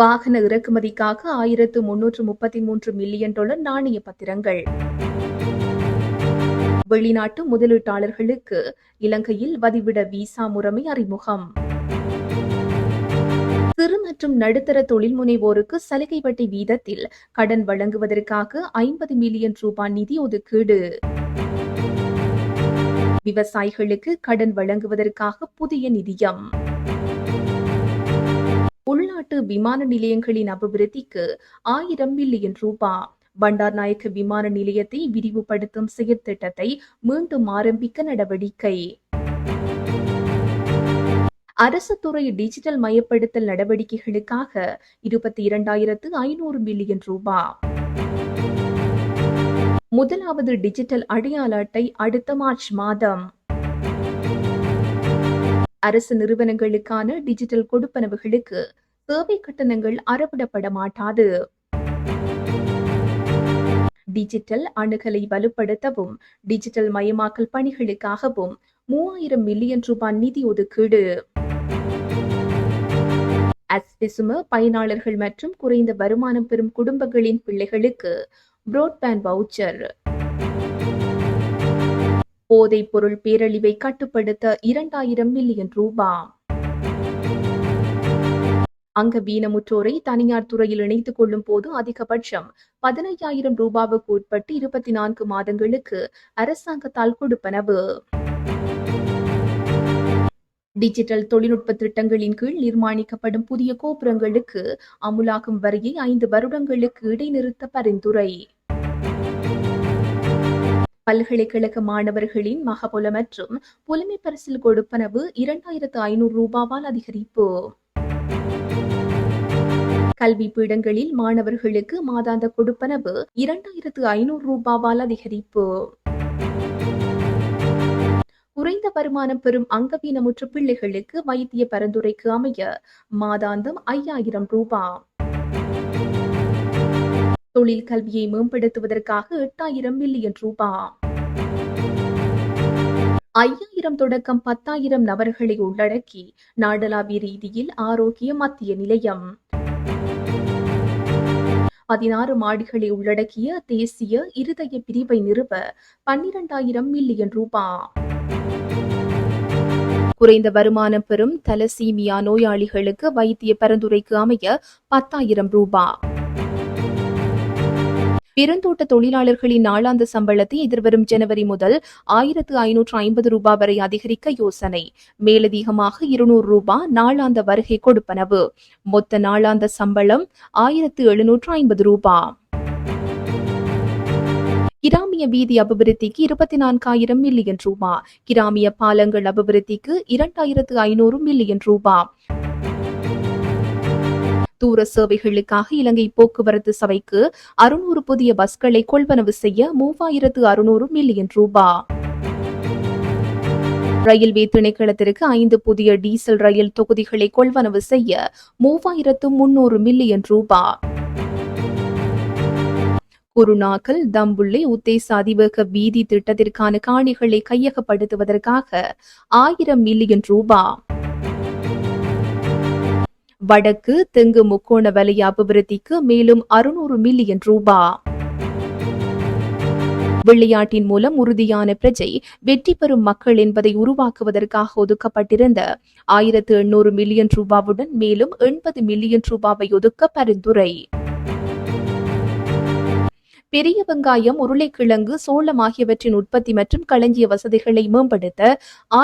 வாகன இறக்குமதிக்காக $1333 மில்லியன் நாணய பத்திரங்கள். வெளிநாட்டு முதலீட்டாளர்களுக்கு இலங்கையில் வதிவிட விசா முறைமை அறிமுகம். சிறு மற்றும் நடுத்தர தொழில் முனைவோருக்கு சலுகை வட்டி வீதத்தில் கடன் வழங்குவதற்காக $50 மில்லியன் நிதி ஒதுக்கீடு. விவசாயிகளுக்கு கடன் வழங்குவதற்காக புதிய நிதியம். உள்நாட்டு விமான நிலையங்களின் அபிவிருத்திக்கு $1000 மில்லியன். பண்டார்நாயக்க விமான நிலையத்தை விரிவுபடுத்தும் செயற்திட்டத்தை மீண்டும் ஆரம்பிக்க நடவடிக்கை. அரசு துறை டிஜிட்டல் மயப்படுத்தல் நடவடிக்கைகளுக்காக $22,500 மில்லியன். முதலாவது டிஜிட்டல் அடையாள அட்டை அடுத்த மார்ச் மாதம். அரசு நிறுவனங்களுக்கான டிஜிட்டல் கொடுப்பனவுகளுக்கு சேவை கட்டணங்கள் அறவிடப்பட மாட்டாது. டிஜிட்டல் அணுகலை வலுப்படுத்தவும் டிஜிட்டல் மயமாக்கல் பணிகளுக்காகவும் $3000 மில்லியன் நிதி ஒதுக்கீடு. அஸ்பிசும பயனாளர்கள் மற்றும் குறைந்த வருமானம் பெறும் குடும்பங்களின் பிள்ளைகளுக்கு புரோட்பேண்ட் வவுச்சர். போதைப் பொருள் பேரழிவை கட்டுப்படுத்த $2000 மில்லியன். அங்கவீனமுற்றோரை தனியார் துறையில் இணைத்துக் கொள்ளும் போது அதிகபட்சம் $15,000 உட்பட்டு 24 மாதங்களுக்கு அரசாங்கத்தால் கொடுப்பனவு. டிஜிட்டல் தொழில்நுட்ப திட்டங்களின் கீழ் நிர்மாணிக்கப்படும் புதிய கோபுரங்களுக்கு அமுலாகும் வரியை 5 வருடங்களுக்கு இடைநிறுத்த பரிந்துரை. பல்கலைக்கழக மாணவர்களின் மகபுல மற்றும் புலமை பரிசில் கொடுப்பனவு $2,500 அதிகரிப்பு. கல்வி பீடங்களில் மாணவர்களுக்கு மாதாந்த கொடுப்பனவு $2,500 அதிகரிப்பு. குறைந்த வருமானம் பெறும் அங்கவீனமுற்ற பிள்ளைகளுக்கு வைத்திய பரிந்துரைக்கு அமைய மாதாந்தம் $5,000. தொழில் கல்வியை மேம்படுத்துவதற்காக $8,000 மில்லியன். 5,000 தொடக்கம் 10,000 நபர்களை உள்ளடக்கி நாடளாவிய ரீதியில் ஆரோக்கிய மத்திய நிலையம். 16 மாடிகளை உள்ளடக்கிய தேசிய இருதய பிரிவை நிறுவ $12,000 மில்லியன். குறைந்த வருமானம் பெறும் தலசீமியா நோயாளிகளுக்கு வைத்திய பரிந்துரைக்கு அமைய $10,000. பெருந்தோட்ட தொழிலாளர்களின் நாளாந்த சம்பளத்தை எதிர்வரும் ஜனவரி முதல் $1,550 வரை அதிகரிக்க யோசனை. மேலதிகமாக $200 நாளாந்த வருகை கொடுப்பனவு. மொத்த நாளாந்த சம்பளம் $1,750. கிராமிய வீதி அபிவிருத்திக்கு $24,000 மில்லியன். கிராமிய பாலங்கள் அபிவிருத்திக்கு $2,500 மில்லியன். தூர சேவைகளுக்காக இலங்கை போக்குவரத்து சபைக்கு 600 புதிய பஸ்களை கொள்வனவு செய்ய $3,600 மில்லியன். ரயில்வே திணைக்களத்திற்கு 5 புதிய டீசல் ரயில் தொகுதிகளை கொள்வனவு செய்ய $3,300 மில்லியன். குருநாகல் தம்புள்ளை உத்தேச அதிவேக வீதி திட்டத்திற்கான காணிகளை கையகப்படுத்துவதற்காக $1,000 மில்லியன். வடக்கு தெங்கு முக்கோண வலய அபிவிருத்திக்கு மேலும் $600 மில்லியன். விளையாட்டின் மூலம் உறுதியான பிரஜை வெற்றி பெறும் மக்கள் என்பதை உருவாக்குவதற்காக ஒதுக்கப்பட்டிருந்த $1,800 மில்லியன் மேலும் $80 மில்லியன் ஒதுக்க பரிந்துரை. பெரிய வெங்காயம், உருளைக்கிழங்கு, சோளம் ஆகியவற்றின் உற்பத்தி மற்றும் களஞ்சிய வசதிகளை மேம்படுத்த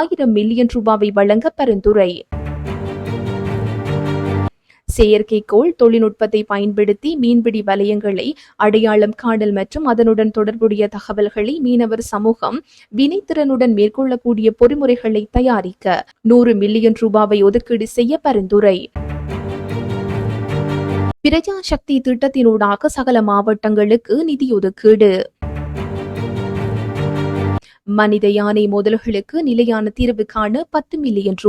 $1,000 மில்லியன் வழங்க பரிந்துரை. செயற்கைக்கோள் தொழில்நுட்பத்தை பயன்படுத்தி மீன்பிடி வலயங்களை அடையாளம் காணல் மற்றும் அதனுடன் தொடர்புடைய தகவல்களை மீனவர் சமூகம் வினைத்திறனுடன் மேற்கொள்ளக்கூடிய பொறிமுறைகளை தயாரிக்க $100 மில்லியன் ஒதுக்கீடு செய்ய பரிந்துரை. பிரஜா சக்தி திட்டத்தினூடாக சகல மாவட்டங்களுக்கு நிதி ஒதுக்கீடு. மனித யானை மோதல்களுக்கு நிலையான தீர்வு காண $10 மில்லியன்.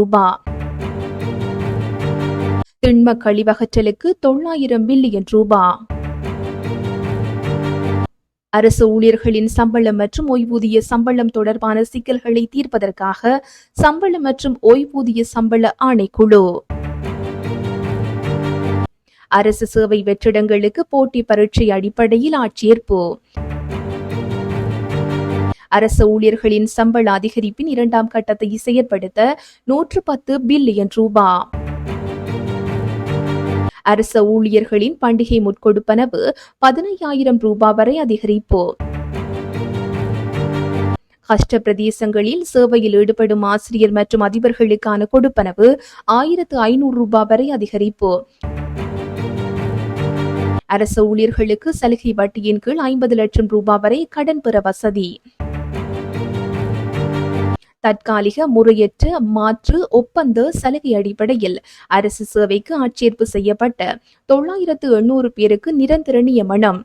திண்ம கழிவகற்றலுக்கு $900 மில்லியன். அரசு ஊழியர்களின் சம்பளம் மற்றும் ஓய்வூதிய சம்பளம் தொடர்பான சிக்கல்களை தீர்ப்பதற்காக சம்பளம் மற்றும் ஓய்வூதிய சம்பள ஆணைக்குழு. அரசு சேவை வெற்றிடங்களுக்கு போட்டி பரீட்சை அடிப்படையில் ஆட்சேர்ப்பு. அரசு ஊழியர்களின் சம்பள அதிகரிப்பின் 2ஆம் கட்டத்தை செயற்படுத்த 110 பில்லியன் ரூபாய். அரசு ஊழியர்களின் பண்டிகை முற்கொடுப்பனவு 15,000 ரூபாய் வரை அதிகரிப்பு. கஷ்ட பிரதேசங்களில் சேவையில் ஈடுபடும் ஆசிரியர் மற்றும் அதிபர்களுக்கான கொடுப்பனவு 1,500 ரூபாய் வரை அதிகரிப்பு. அரசு ஊழியர்களுக்கு சலுகை வட்டியின் கீழ் 50 லட்சம் ரூபாய் வரை கடன் பெற வசதி. தற்காலிக முறையற்ற மாற்று ஒப்பந்த சலுகை அடிப்படையில் அரசு சேவைக்கு ஆட்சேர்ப்பு செய்யப்பட்ட 980 பேருக்கு நிரந்தர நியமனம்.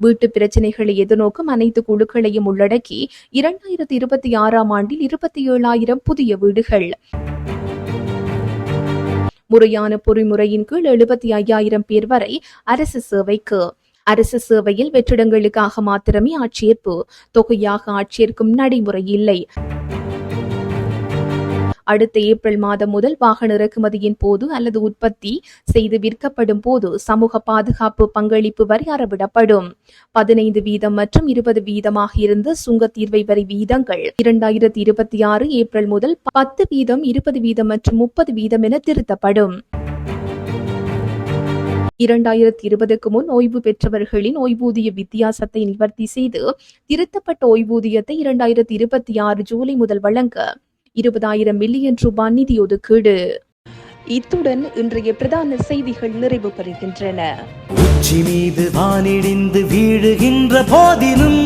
வீட்டு பிரச்சினைகளை எதிர்நோக்கும் அனைத்து குழுக்களையும் உள்ளடக்கி 2026ஆம் ஆண்டில் 27,000 புதிய வீடுகள். முறையான பொறிமுறையின் கீழ் 75,000 பேர் வரை அரசு சேவைக்கு. அரசு சேவையில் வெற்றிடங்களுக்காக மாத்திரமே ஆட்சேர்ப்பு, தொகையாக ஆட்சேர்க்கும் நடைமுறை இல்லை. அடுத்த ஏப்ரல் மாதம் முதல் வாகன இறக்குமதியின் போது அல்லது உற்பத்தி செய்து விற்கப்படும் போது சமூக பாதுகாப்பு பங்களிப்பு வரி அறவிடப்படும். 15% மற்றும் 20% இருந்த சுங்க தீர்வை வரி வீதங்கள் 2026 ஏப்ரல் முதல் 10%, 20% மற்றும் 30% என திருத்தப்படும். 2020க்கு முன் ஓய்வு பெற்றவர்களின் ஓய்வூதிய வித்தியாசத்தை நிவர்த்தி செய்து திருத்தப்பட்ட ஓய்வூதியத்தை 2026 ஜூலை முதல் வழங்க 20,000 மில்லியன் ரூபாய் நிதி ஒதுக்கீடு. இத்துடன் இன்றைய பிரதான செய்திகள் நிறைவு பெறுகின்றன. உச்சி மீது வானிடிந்து வீழுகின்ற போதிலும்